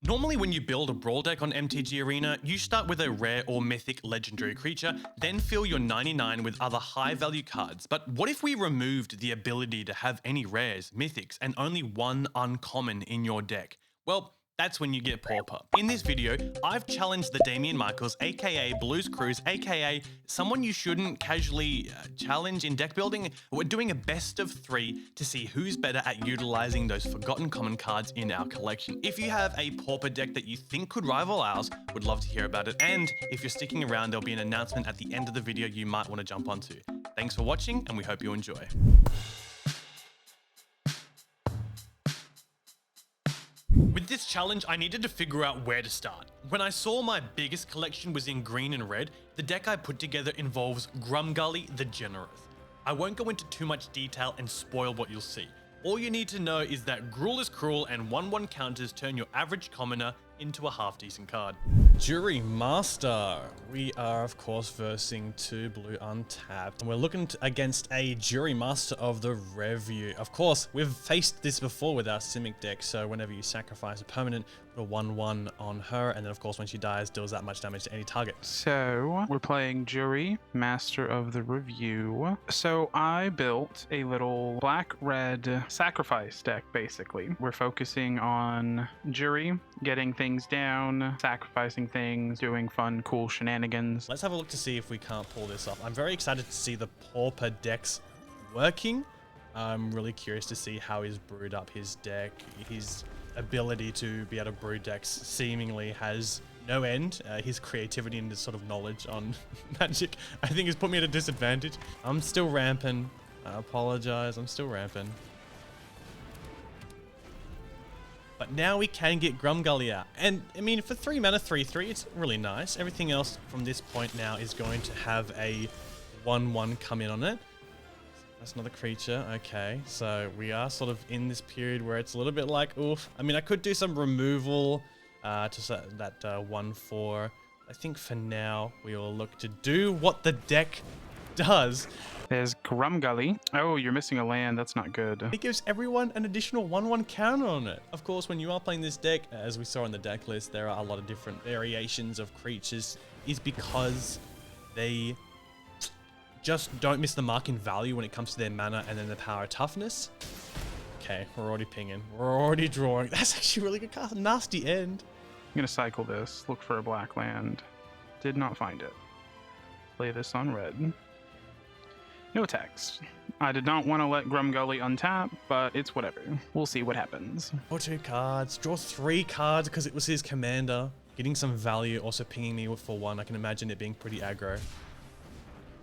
Normally when you build a brawl deck on MTG Arena, you start with a rare or mythic legendary creature, then fill your 99 with other high value cards. But what if we removed the ability to have any rares, mythics, and only one uncommon in your deck? Well, that's when you get Pauper. In this video, I've challenged the Damian Michaels, aka Blues Cruise, aka someone you shouldn't casually challenge in deck building. We're doing a best of 3 to see who's better at utilizing those forgotten common cards in our collection. If you have a Pauper deck that you think could rival ours, would love to hear about it. And if you're sticking around, there'll be an announcement at the end of the video you might want to jump onto. Thanks for watching, and we hope you enjoy. With this challenge, I needed to figure out where to start. When I saw my biggest collection was in green and red, the deck I put together involves Grumgully the Generous. I won't go into too much detail and spoil what you'll see. All you need to know is that Gruul is cruel and 1/1 counters turn your average commoner into a half-decent card. Jury Master. We are, of course, versing 2 blue untapped. And we're looking against a Jury Master of the Review. Of course, we've faced this before with our Simic deck, so whenever you sacrifice a permanent, put a 1/1 on her, and then, of course, when she dies, deals that much damage to any target. So, we're playing Jury, Master of the Review. So, I built a little black-red sacrifice deck, basically. We're focusing on Jury, getting things down, sacrificing things, doing fun, cool shenanigans. Let's have a look to see if we can't pull this off. I'm very excited to see the Pauper decks working. I'm really curious to see how he's brewed up his deck. His ability to be able to brew decks seemingly has no end. His creativity and his sort of knowledge on Magic, I think, has put me at a disadvantage. I'm still ramping. I apologize. I'm still ramping. But now we can get Grumgully out. And, I mean, for 3 mana, 3/3, it's really nice. Everything else from this point now is going to have a 1/1 come in on it. That's another creature. Okay, so we are sort of in this period where it's a little bit like, oof. I mean, I could do some removal to that 1/4. I think for now, we will look to do what the deck does. There's Grumgully. Oh, you're missing a land. That's not good. It gives everyone an additional 1/1 counter on it. Of course, when you are playing this deck, as we saw on the deck list, there are a lot of different variations of creatures, is because they just don't miss the mark in value when it comes to their mana and then the power toughness. Okay, we're already pinging. We're already drawing. That's actually a really good card. Nasty end. I'm going to cycle this. Look for a black land. Did not find it. Play this on red. No text. I did not want to let Grumgully untap, but it's whatever. We'll see what happens. Draw 2 cards. Draw 3 cards because it was his commander. Getting some value, also pinging me for 1. I can imagine it being pretty aggro.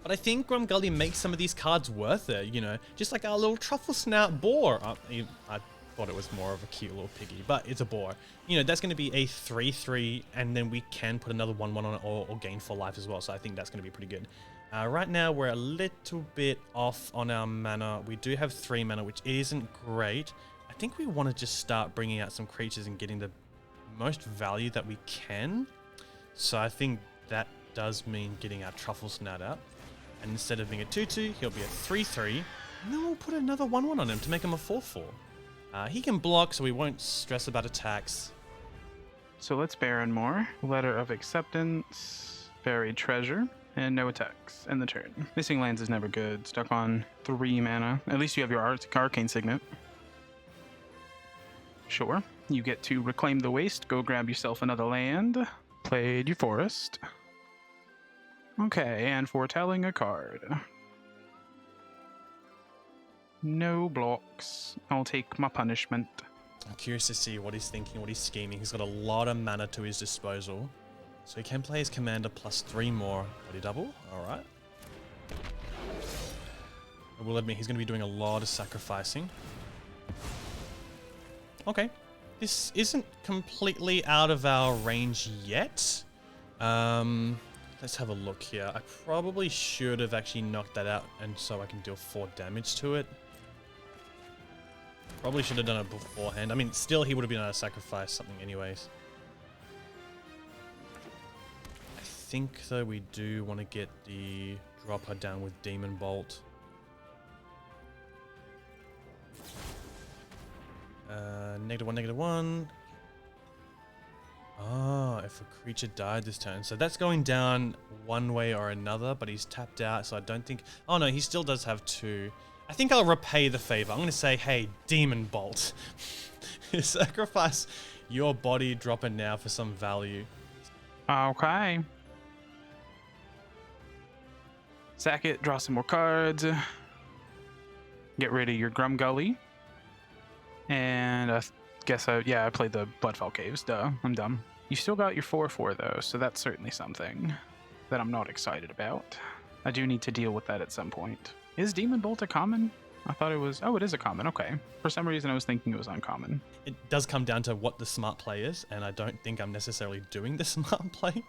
But I think Grumgully makes some of these cards worth it, you know? Just like our little Truffle Snout boar. I thought it was more of a cute little piggy, but it's a boar. You know, that's going to be a 3/3, and then we can put another 1/1 on it or gain 4 life as well, so I think that's going to be pretty good. Right now, we're a little bit off on our mana. We do have 3 mana, which isn't great. I think we want to just start bringing out some creatures and getting the most value that we can. So I think that does mean getting our Truffle Snout out. And instead of being a 2/2, he'll be a 3/3. And then we'll put another 1/1 on him to make him a 4/4. He can block, so we won't stress about attacks. So let's Baron more. Letter of Acceptance, Buried Treasure, and no attacks. End the turn. Missing lands is never good. Stuck on 3 mana. At least you have your Arcane Signet. Sure. You get to Reclaim the Waste. Go grab yourself another land. Played your Forest. Okay, and foretelling a card. No blocks. I'll take my punishment. I'm curious to see what he's thinking, what he's scheming. He's got a lot of mana to his disposal. So he can play his commander plus 3 more. Body double? Alright. I will admit he's going to be doing a lot of sacrificing. Okay. This isn't completely out of our range yet. Let's have a look here. I probably should have actually knocked that out and so I can deal 4 damage to it. Probably should have done it beforehand. I mean, still he would have been able to sacrifice something anyways. I think, though, we do want to get the dropper down with Demon Bolt. -1, -1. if a creature died this turn. So that's going down one way or another, but he's tapped out, so I don't think... Oh no, he still does have 2. I think I'll repay the favor. I'm going to say, hey, Demon Bolt. Sacrifice your body, drop it now for some value. Okay. Sack it, draw some more cards. Get rid of your Grumgully. And I guess I played the Bloodfall Caves. Duh, I'm dumb. You still got your 4/4 though, so that's certainly something that I'm not excited about. I do need to deal with that at some point. Is Demon Bolt a common? I thought it was... Oh, it is a common. Okay. For some reason, I was thinking it was uncommon. It does come down to what the smart play is, and I don't think I'm necessarily doing the smart play.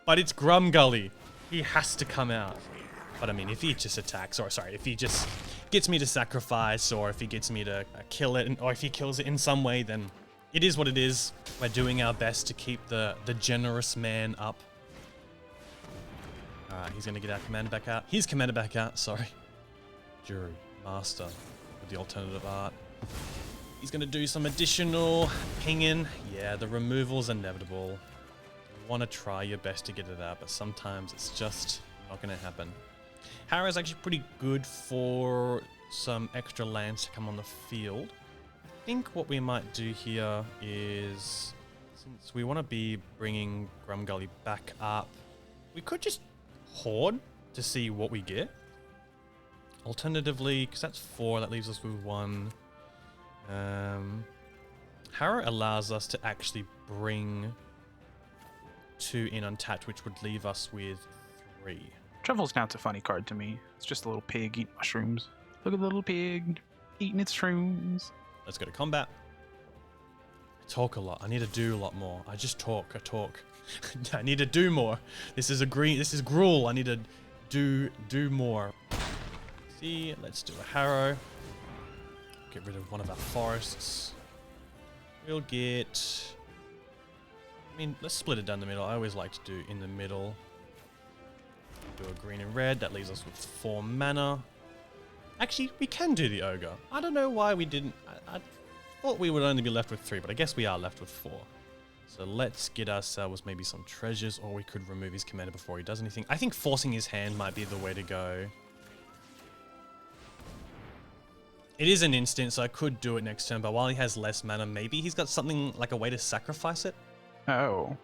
But it's Grumgully. He has to come out. But I mean, if he just attacks, or sorry, if he just gets me to sacrifice, or if he gets me to kill it, or if he kills it in some way, then it is what it is. We're doing our best to keep the generous man up. Alright, he's going to get our commander back out. His commander back out, sorry. Jury, master, with the alternative art. He's going to do some additional pinging. Yeah, the removal's inevitable. You want to try your best to get it out, but sometimes it's just not going to happen. Harrow's actually pretty good for some extra lands to come on the field. I think what we might do here is, since we want to be bringing Grumgully back up, we could just hoard to see what we get. Alternatively, because that's 4, that leaves us with 1. Harrow allows us to actually bring 2 in untapped, which would leave us with 3. Truffle's now a funny card to me. It's just a little pig eating mushrooms. Look at the little pig eating its shrooms. Let's go to combat. I talk a lot. I need to do a lot more. I just talk. I talk. I need to do more. This is gruel. I need to do more. See, let's do a Harrow. Get rid of one of our forests. We'll get... I mean, let's split it down the middle. I always like to do in the middle. Do a green and red. That leaves us with 4 mana. Actually, we can do the Ogre. I don't know why we didn't... I thought we would only be left with 3, but I guess we are left with 4. So let's get ourselves maybe some treasures, or we could remove his commander before he does anything. I think forcing his hand might be the way to go. It is an instant, so I could do it next turn, but while he has less mana, maybe he's got something like a way to sacrifice it. Oh.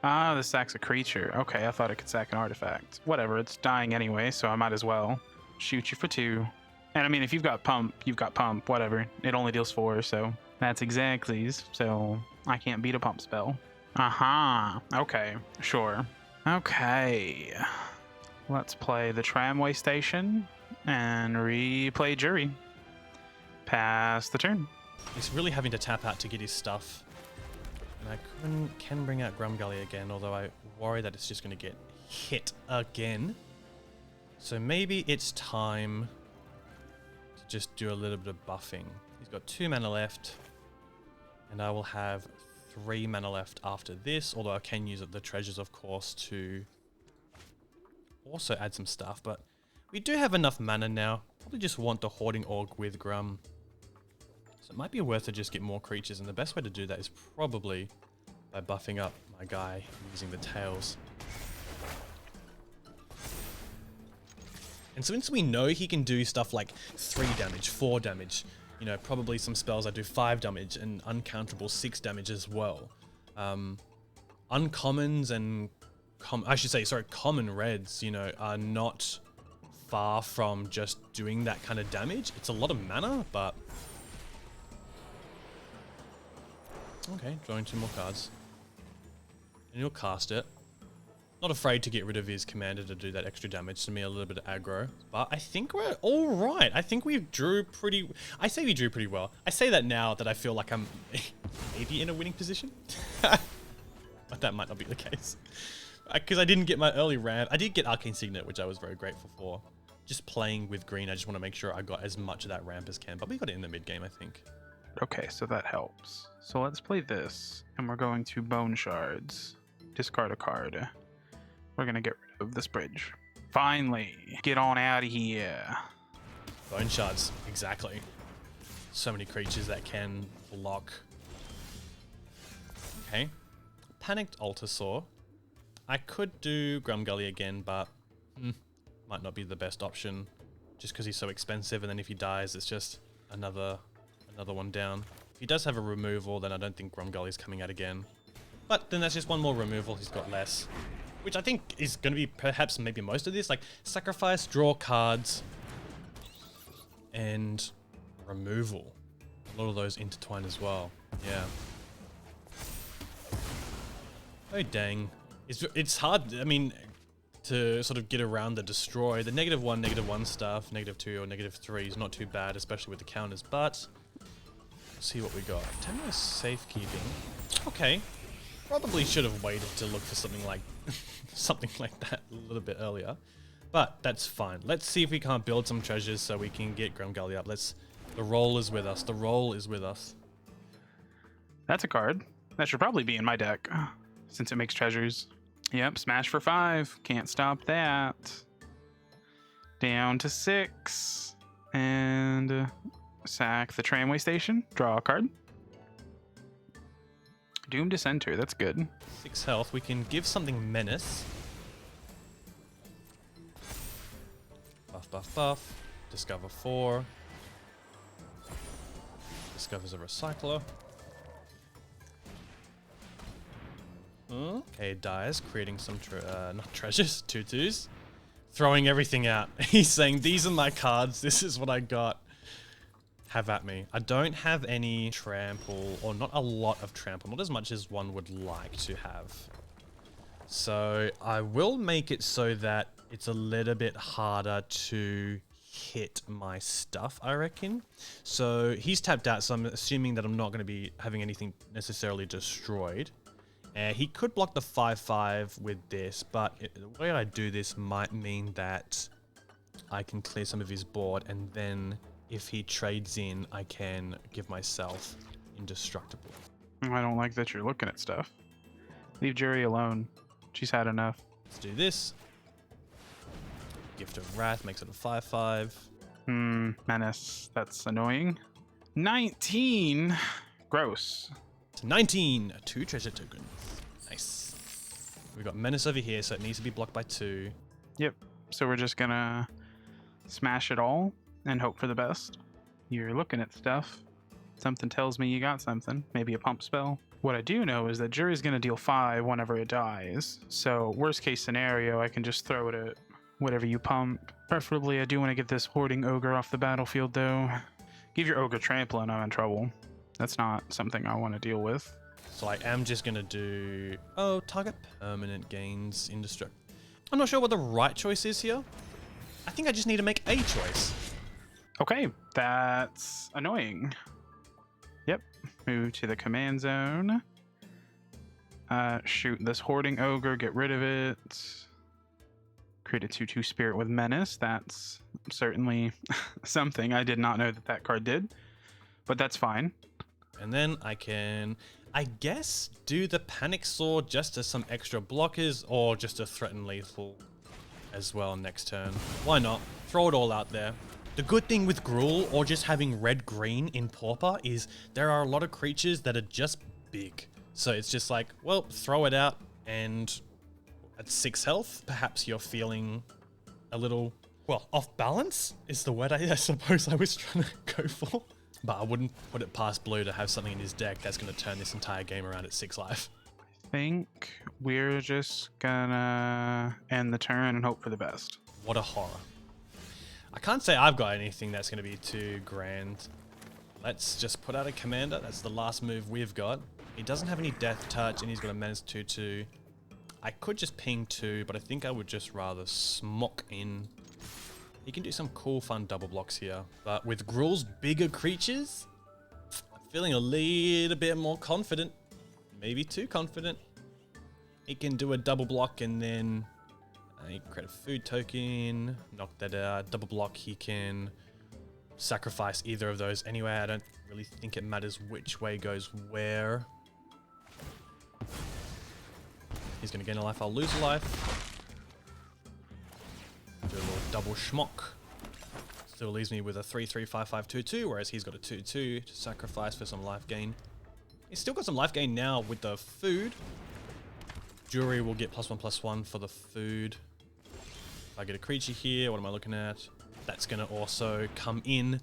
Ah, the sack's a creature. Okay, I thought it could sack an artifact. Whatever, it's dying anyway, so I might as well shoot you for 2. And I mean, if you've got pump, you've got pump, whatever. It only deals 4, so that's exactly, so I can't beat a pump spell. Aha, okay, sure. Okay, let's play the tramway station and replay Jury. Pass the turn. He's really having to tap out to get his stuff. And I can bring out Grumgully again, although I worry that it's just going to get hit again. So maybe it's time to just do a little bit of buffing. He's got 2 mana left, and I will have 3 mana left after this, although I can use the treasures, of course, to also add some stuff, but we do have enough mana now. Probably just want the Hoarding Org with Grum. So it might be worth to just get more creatures, and the best way to do that is probably by buffing up my guy using the tails. And since we know he can do stuff like 3 damage, 4 damage, you know, probably some spells that do 5 damage and uncountable 6 damage as well. Uncommons and, common reds, you know, are not far from just doing that kind of damage. It's a lot of mana, but... Okay, drawing 2 more cards. And he'll cast it. Not afraid to get rid of his commander to do that extra damage to me, a little bit of aggro. But I think we're all right. I think we drew pretty... I say we drew pretty well. I say that now that I feel like I'm maybe in a winning position. But that might not be the case. Because I didn't get my early ramp. I did get Arcane Signet, which I was very grateful for. Just playing with green, I just want to make sure I got as much of that ramp as can. But we got it in the mid game, I think. Okay, so that helps. So let's play this, and we're going to Bone Shards. Discard a card. We're gonna get rid of this bridge. Finally, get on out of here. Bone Shards, exactly. So many creatures that can block. Okay. Panicked Altasaur. I could do Grumgully again, but might not be the best option just because he's so expensive, and then if he dies, it's just another one down. If he does have a removal, then I don't think Grumgully's coming out again. But then that's just one more removal he's got less, which I think is going to be perhaps maybe most of this, like sacrifice, draw cards, and removal. A lot of those intertwined as well. Yeah. Oh dang. It's hard, I mean, to sort of get around the destroy. The -1 stuff, -2 or -3 is not too bad, especially with the counters, but let's see what we got. 10 minutes safekeeping. Okay. Probably should have waited to look for something like something like that a little bit earlier. But that's fine. Let's see if we can't build some treasures so we can get Grumgully up. The roll is with us. The roll is with us. That's a card. That should probably be in my deck, since it makes treasures. Yep, smash for 5. Can't stop that. Down to 6. And sack the tramway station. Draw a card. Doom Dissenter, that's good. 6 health. We can give something menace. Buff, buff, buff. Discover 4. Discovers a recycler. Okay, dies, creating some not treasures, 2/2s. Throwing everything out. He's saying, these are my cards, this is what I got. Have at me. I don't have any trample, or not a lot of trample, not as much as one would like to have. So I will make it so that it's a little bit harder to hit my stuff, I reckon. So he's tapped out, so I'm assuming that I'm not going to be having anything necessarily destroyed. He could block the 5/5 with this, but the way I do this might mean that I can clear some of his board, and then if he trades in, I can give myself indestructible. I don't like that you're looking at stuff. Leave Jury alone. She's had enough. Let's do this. Gift of Wrath makes it a 5/5. Menace. That's annoying. 19. Gross. To 19. 2 treasure tokens. Nice. We've got Menace over here, so it needs to be blocked by 2. Yep. So we're just gonna smash it all and hope for the best. You're looking at stuff. Something tells me you got something. Maybe a pump spell. What I do know is that Jury's gonna deal 5 whenever it dies. So worst case scenario, I can just throw it at whatever you pump. Preferably, I do want to get this Hoarding Ogre off the battlefield, though. Give your Ogre Trample and I'm in trouble. That's not something I want to deal with. So I am just going to do... Oh, target permanent gains indestructible. I'm not sure what the right choice is here. I think I just need to make a choice. Okay, that's annoying. Yep, move to the command zone. Shoot this Hoarding Ogre, get rid of it. Create a 2/2 Spirit with Menace. That's certainly something I did not know that that card did, but that's fine. And then I can, I guess, do the Panic Sword just as some extra blockers, or just to threaten lethal as well next turn. Why not? Throw it all out there. The good thing with Gruul, or just having red-green in Pauper, is there are a lot of creatures that are just big. So it's just like, well, throw it out, and at 6 health, perhaps you're feeling a little, well, off balance is the word I suppose I was trying to go for. But I wouldn't put it past Blue to have something in his deck that's going to turn this entire game around at 6 life. I think we're just gonna end the turn and hope for the best. What a horror. I can't say I've got anything that's going to be too grand. Let's just put out a commander. That's the last move we've got. He doesn't have any death touch, and he's got a menace 2/2. I could just ping 2, but I think I would just rather smock in. He can do some cool, fun double blocks here. But with Gruul's bigger creatures, I'm feeling a little bit more confident. Maybe too confident. He can do a double block and then he can create a food token, knock that out. Double block, he can sacrifice either of those anyway. I don't really think it matters which way goes where. He's going to gain a life, I'll lose a life. Do a little double schmock. Still leaves me with a 3/3/5/5/2/2, whereas he's got a 2/2 to sacrifice for some life gain. He's still got some life gain now with the food. Jury will get +1/+1 for the food. If I get a creature here, what am I looking at? That's going to also come in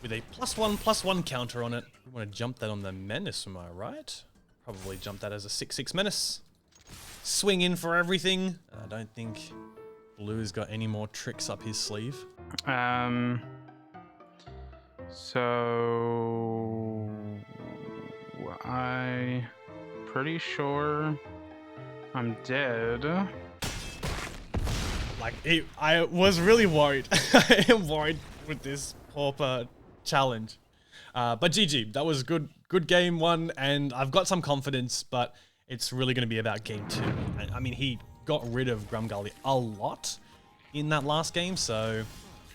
with a +1/+1 counter on it. We want to jump that on the Menace, am I right? Probably jump that as a 6/6 Menace. Swing in for everything. I don't think Blue's got any more tricks up his sleeve. So I pretty sure I'm dead. Like, I was really worried. I am worried with this Pauper challenge. But GG, that was good game one, and I've got some confidence, but it's really going to be about game two. I mean, he got rid of Grumgully a lot in that last game, so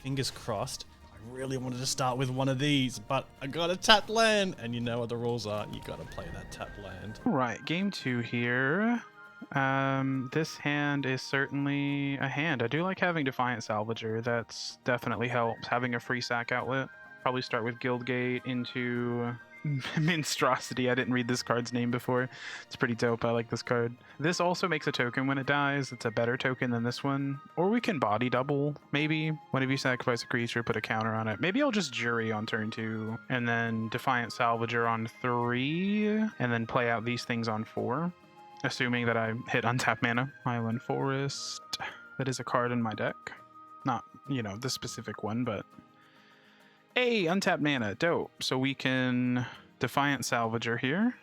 fingers crossed. I really wanted to start with one of these, but I got a tapped land, and you know what the rules are. You got to play that tapped land. All right, game two here. This hand is certainly a hand. I do like having Defiant Salvager. That's definitely helps. Having a free sack outlet. Probably start with Guildgate into Monstrosity. I didn't read this card's name before. It's pretty dope. I like this card. This also makes a token when it dies. It's a better token than this one. Or we can body double, maybe. Whenever you sacrifice a creature, put a counter on it. Maybe I'll just Jury on turn 2, and then Defiant Salvager on 3, and then play out these things on 4. Assuming that I hit untap mana. Island Forest. That is a card in my deck. Not, the specific one, but... Hey, untapped mana, dope. So we can Defiant Salvager here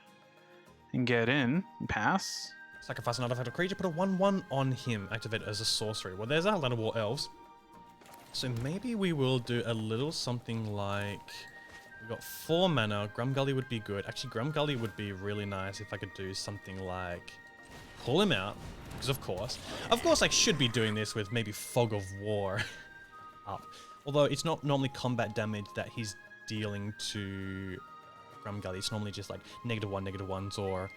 and get in and pass. Sacrifice an artifact or creature, put a 1/1 on him, activate as a sorcery. Well, there's our Land of War Elves. So maybe we will do a little something like... We've got 4 mana, Grumgully would be good. Actually, Grumgully would be really nice if I could do something like... Pull him out, because of course I should be doing this with maybe Fog of War up. Although it's not normally combat damage that he's dealing to Grumgully. It's normally just like -1/-1s or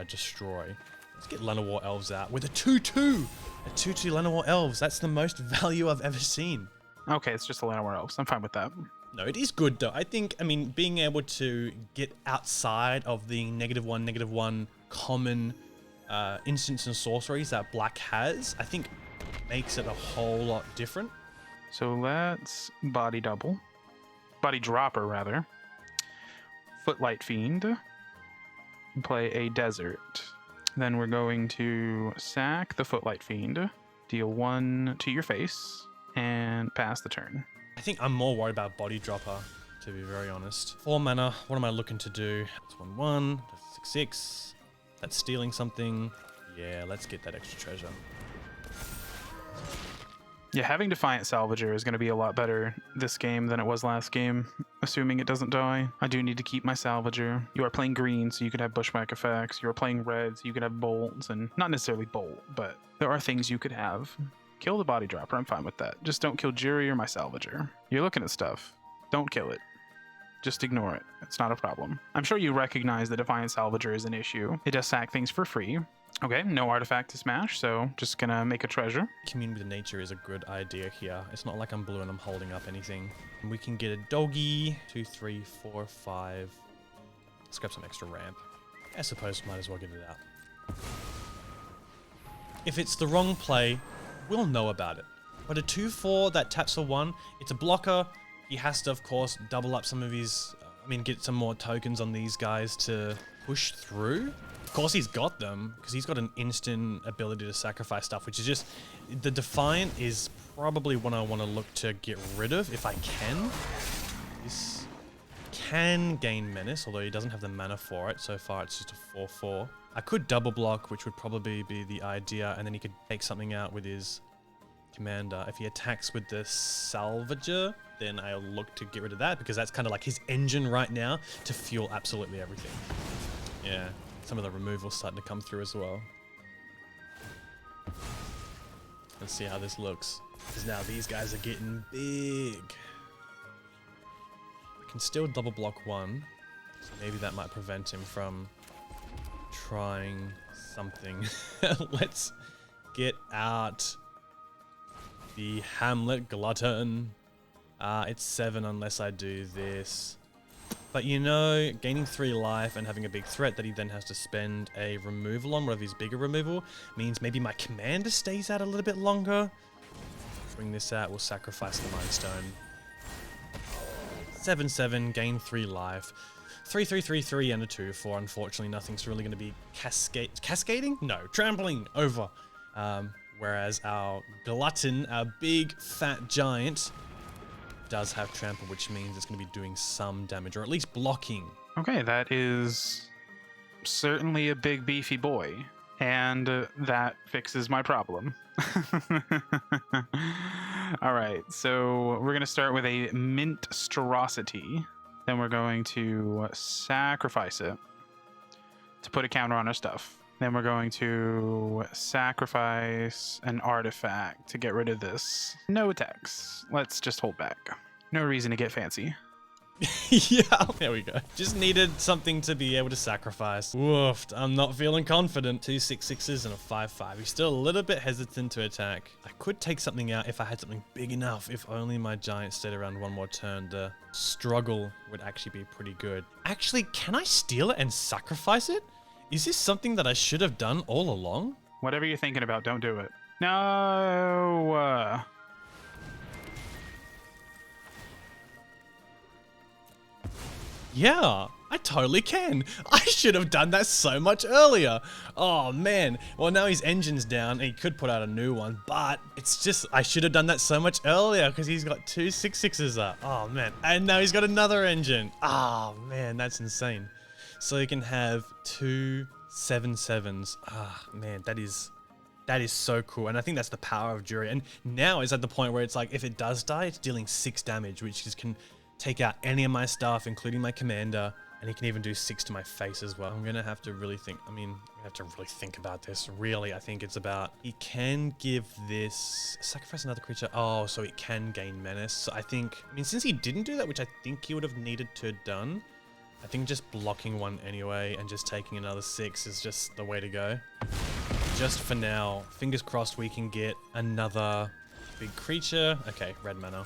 destroy. Let's get Llanowar Elves out with a 2/2. A 2/2 Llanowar Elves. That's the most value I've ever seen. Okay, it's just a Llanowar Elves. I'm fine with that. No, it is good though. I mean, being able to get outside of the -1/-1 common instants and sorceries that Black has, I think makes it a whole lot different. So let's body double. Body dropper, rather. Footlight Fiend. Play a desert. Then we're going to sack the Footlight Fiend. Deal 1 to your face. And pass the turn. I think I'm more worried about body dropper, to be very honest. 4 mana, what am I looking to do? That's 1/1, that's 6/6. That's stealing something. Yeah, let's get that extra treasure. Yeah, having Defiant Salvager is going to be a lot better this game than it was last game, assuming it doesn't die. I do need to keep my Salvager. You are playing green, so you could have Bushwhack effects. You are playing red, so you could have bolts, and not necessarily bolt, but there are things you could have. Kill the body dropper, I'm fine with that. Just don't kill Jury or my Salvager. You're looking at stuff. Don't kill it. Just ignore it. It's not a problem. I'm sure you recognize that Defiant Salvager is an issue. It does sack things for free. Okay, no artifact to smash, so just gonna make a treasure. Commune with nature is a good idea here. It's not like I'm blue and I'm holding up anything. And we can get a doggy. 2, 3, 4, 5. Let's grab some extra ramp. I suppose might as well get it out. If it's the wrong play, we'll know about it. But a 2/4 that taps for 1, it's a blocker. He has to, of course, double up some of his... get some more tokens on these guys to push through. Of course he's got them, because he's got an instant ability to sacrifice stuff, which is just... The Defiant is probably one I want to look to get rid of, if I can. This can gain Menace, although he doesn't have the mana for it. So far it's just a 4/4. I could double block, which would probably be the idea, and then he could take something out with his commander. If he attacks with the Salvager, then I'll look to get rid of that, because that's kind of like his engine right now to fuel absolutely everything. Yeah, some of the removal's starting to come through as well. Let's see how this looks, because now these guys are getting big. I can still double block 1, so maybe that might prevent him from trying something. Let's get out the Hamlet Glutton. It's 7 unless I do this. But you know, gaining 3 life and having a big threat that he then has to spend a removal on, one of his bigger removal, means maybe my commander stays out a little bit longer. Bring this out, we'll sacrifice the Mind Stone. 7/7, gain 3 life. 3/3/3/3 and a 2/4. Unfortunately, nothing's really going to be cascading? No, trampling over. Whereas our Glutton, our big fat giant, does have trample, which means it's going to be doing some damage, or at least blocking. Okay, that is certainly a big beefy boy, and that fixes my problem. All right, so we're going to start with a Minstrosity. Then we're going to sacrifice it to put a counter on our stuff. Then we're going to sacrifice an artifact to get rid of this. No attacks. Let's just hold back. No reason to get fancy. Yeah, there we go. Just needed something to be able to sacrifice. Woofed. I'm not feeling confident. 2 6/6s and a 5/5. He's still a little bit hesitant to attack. I could take something out if I had something big enough. If only my giant stayed around one more turn. The struggle would actually be pretty good. Actually, can I steal it and sacrifice it? Is this something that I should have done all along? Whatever you're thinking about, don't do it. No. Yeah, I totally can. I should have done that so much earlier. Oh man. Well, now his engine's down and he could put out a new one, but it's just, I should have done that so much earlier because he's got 2 6/6s up. Oh man. And now he's got another engine. Oh man, that's insane. So you can have 2 7/7s. Ah man, that is so cool. And I think that's the power of Jury. And now it's at the point where it's like, if it does die, it's dealing 6 damage, which can take out any of my stuff, including my commander, and he can even do 6 to my face as well. I'm gonna have to really think. I'm gonna have to really think about this. Really, I think it's about, he can give this, sacrifice another creature. Oh, so it can gain menace. So I think, since he didn't do that, which I think he would have needed to have done, I think just blocking one anyway and just taking another 6 is just the way to go. Just for now, fingers crossed we can get another big creature. Okay, red mana.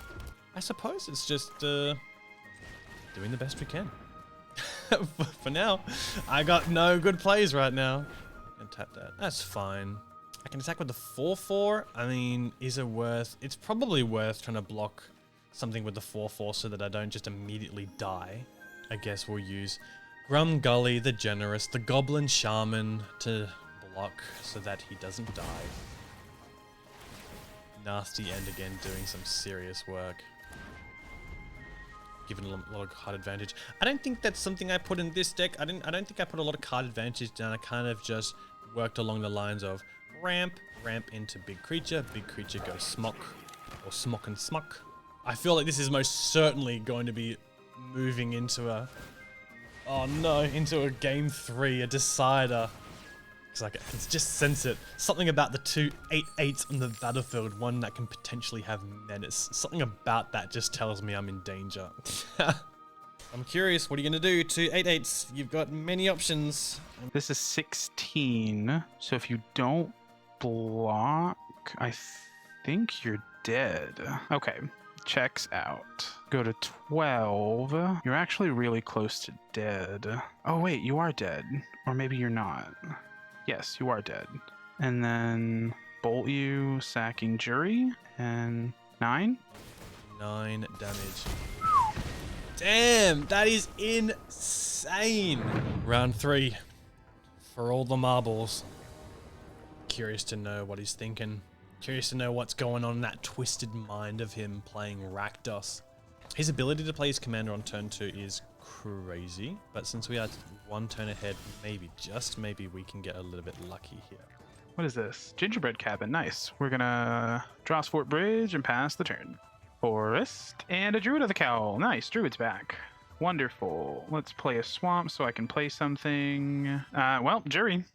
I suppose it's just doing the best we can. For now, I got no good plays right now. And tap that. That's fine. I can attack with the 4/4. I mean, is it worth? It's probably worth trying to block something with the 4/4 so that I don't just immediately die. I guess we'll use Grumgully the Generous, the Goblin Shaman to block so that he doesn't die. Nasty End again doing some serious work. Given a lot of card advantage. I don't think that's something I put in this deck. I don't think I put a lot of card advantage down. I kind of just worked along the lines of ramp into big creature goes smock, or smock and smuck. I feel like this is most certainly going to be moving into a, oh no, into a game 3, a decider. Because I can just sense it. Something about the 2 8/8s on the battlefield, one that can potentially have menace. Something about that just tells me I'm in danger. I'm curious, what are you going to do? 2 8/8s, you've got many options. This is 16, so if you don't block, I think you're dead. Okay, checks out. Go to 12. You're actually really close to dead. Oh wait, you are dead. Or maybe you're not. Yes, you are dead. And then bolt you, sacking Jury, and 9? 9 damage. Damn, that is insane. Round 3 for all the marbles. Curious to know what he's thinking. Curious to know what's going on in that twisted mind of him playing Rakdos. His ability to play his commander on turn 2 is crazy, but since we are 1 turn ahead, maybe, just maybe, we can get a little bit lucky here. What is this? Gingerbread cabin. Nice. We're gonna draw Fort Bridge and pass the turn. Forest and a Druid of the Cowl. Nice. Druid's back. Wonderful. Let's play a swamp so I can play something. Well, Jury.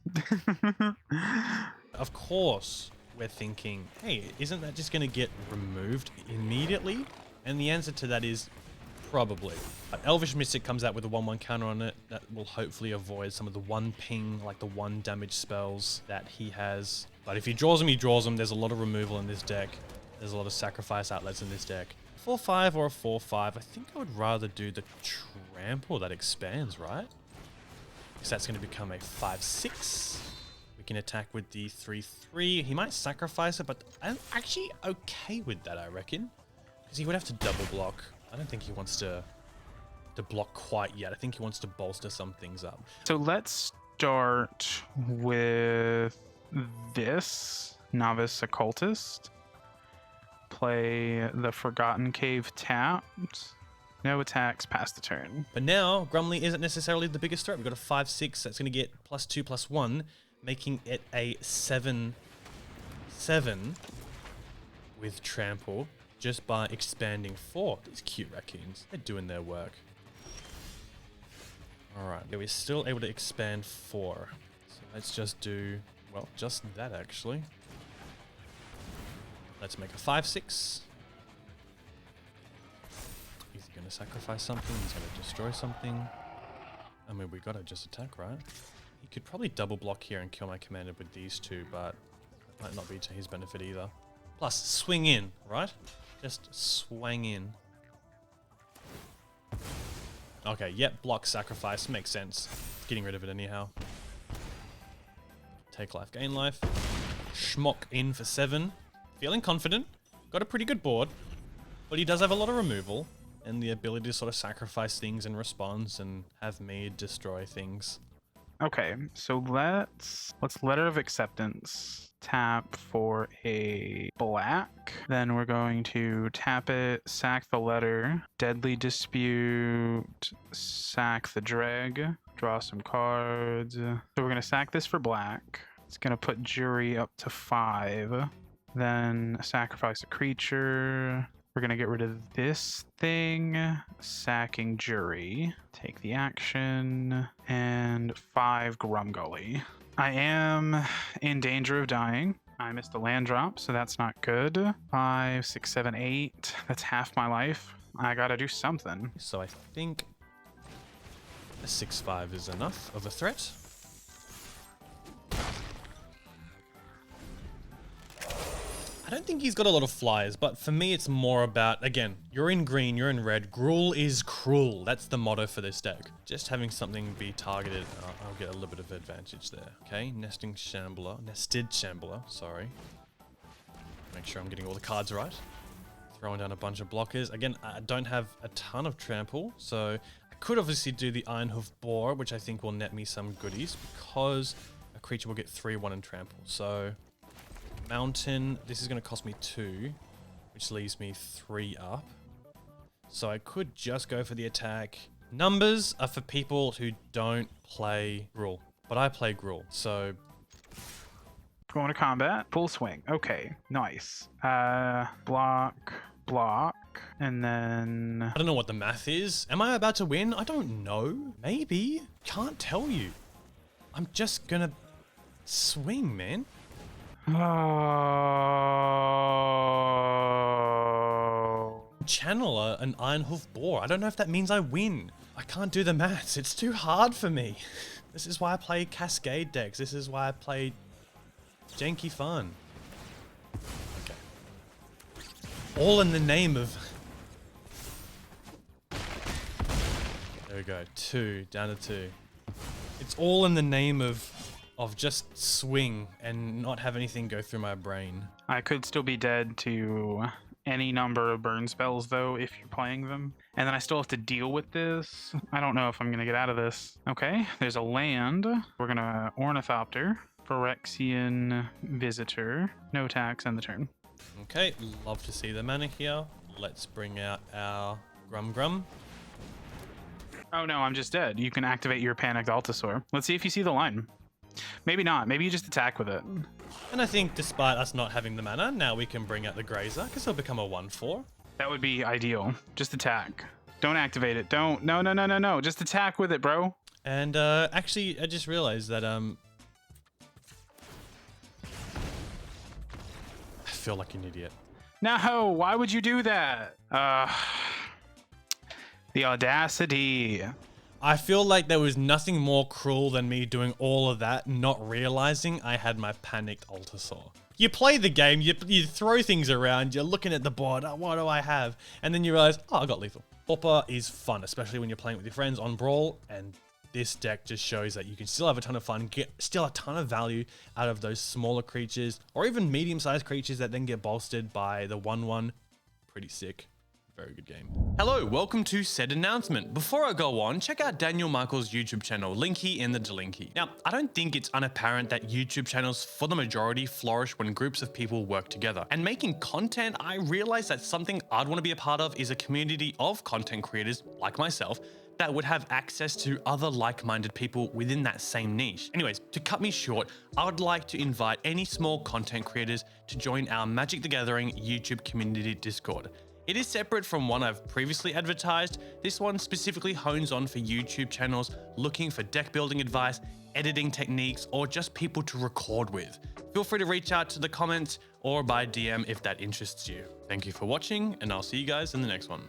Of course, we're thinking, hey, isn't that just going to get removed immediately? And the answer to that is probably. But Elvish Mystic comes out with a 1/1 counter on it that will hopefully avoid some of the 1 ping, like the 1 damage spells that he has. But if he draws them, he draws them. There's a lot of removal in this deck. There's a lot of sacrifice outlets in this deck. 4-5 or a 4-5. I think I would rather do the trample that expands, right? Because that's going to become a 5-6. We can attack with the 3-3. He might sacrifice it, but I'm actually okay with that, I reckon. Because he would have to double block. I don't think he wants to block quite yet. I think he wants to bolster some things up. So let's start with this Novice Occultist. Play the Forgotten Cave tapped. No attacks past the turn. But now, Grumly isn't necessarily the biggest threat. We've got a 5-6 that's going to get +2/+1, making it a 7-7 with Trample just by expanding 4. These cute raccoons, they're doing their work. Alright, we're still able to expand 4. So let's just do, well, just that actually. Let's make a 5-6. He's going to sacrifice something, he's going to destroy something. I mean, we got to just attack, right? He could probably double block here and kill my commander with these two, but it might not be to his benefit either. Plus, swing in, right? Just swang in. Okay, yep, block, sacrifice, makes sense. Getting rid of it anyhow. Take life, gain life. Schmock in for 7. Feeling confident. Got a pretty good board. But he does have a lot of removal. And the ability to sort of sacrifice things in response and have me destroy things. Okay, so let's Letter of Acceptance. Tap for a black. Then we're going to tap it, sack the letter, Deadly Dispute, sack the dreg, draw some cards. So we're going to sack this for black. It's going to put Jury up to 5. Then sacrifice a creature. We're going to get rid of this thing, sacking Jury. Take the action, and 5 Grumgully. I am in danger of dying. I missed a land drop, so that's not good. 5, 6, 7, 8. That's half my life. I gotta do something. So I think a 6-5 is enough of a threat. I don't think he's got a lot of flyers, but for me it's more about, again, you're in green, you're in red. Gruul is cruel. That's the motto for this deck. Just having something be targeted, I'll get a little bit of advantage there. Okay, Nested Shambler, sorry. Make sure I'm getting all the cards right. Throwing down a bunch of blockers. Again, I don't have a ton of trample, so I could obviously do the Ironhoof Boar, which I think will net me some goodies because a creature will get 3/1 and trample. So Mountain, this is going to cost me 2, which leaves me 3 up. So I could just go for the attack. Numbers are for people who don't play Gruul, but I play Gruul, so... Going to combat, full swing. Okay, nice. Block, and then... I don't know what the math is. Am I about to win? I don't know. Maybe. Can't tell you. I'm just going to swing, man. Oh. Channel an Ironhoof Boar. I don't know if that means I win. I can't do the maths. It's too hard for me. This is why I play Cascade decks. This is why I play Janky Fun. Okay. All in the name of... There we go. 2. Down to 2. It's all in the name of just swing and not have anything go through my brain. I could still be dead to any number of burn spells, though, if you're playing them. And then I still have to deal with this. I don't know if I'm going to get out of this. Okay, there's a land. We're going to Ornithopter, Phyrexian Visitor. No attacks, end the turn. Okay, love to see the mana here. Let's bring out our Grum. Oh no, I'm just dead. You can activate your Panicked Altasaur. Let's see if you see the line. Maybe not. Maybe you just attack with it. And I think despite us not having the mana, now we can bring out the Grazer, because he'll become a 1/4. That would be ideal. Just attack. Don't activate it. Don't. No. Just attack with it, bro. And actually, I just realized that I feel like an idiot. No, why would you do that? The audacity. I feel like there was nothing more cruel than me doing all of that, not realizing I had my panicked Altasaur. You play the game, you throw things around, you're looking at the board, oh, what do I have? And then you realize, oh, I got lethal. Pauper is fun, especially when you're playing with your friends on Brawl, and this deck just shows that you can still have a ton of fun, get still a ton of value out of those smaller creatures, or even medium-sized creatures that then get bolstered by the 1/1. Pretty sick. Very good game. Hello, welcome to said announcement. Before I go on, check out Daniel Michael's YouTube channel, linky in the delinky. Now, I don't think it's unapparent that YouTube channels, for the majority, flourish when groups of people work together. And making content, I realized that something I'd want to be a part of is a community of content creators, like myself, that would have access to other like-minded people within that same niche. Anyways, to cut me short, I would like to invite any small content creators to join our Magic the Gathering YouTube community Discord. It is separate from one I've previously advertised. This one specifically hones on for YouTube channels looking for deck building advice, editing techniques, or just people to record with. Feel free to reach out to the comments or by DM if that interests you. Thank you for watching, and I'll see you guys in the next one.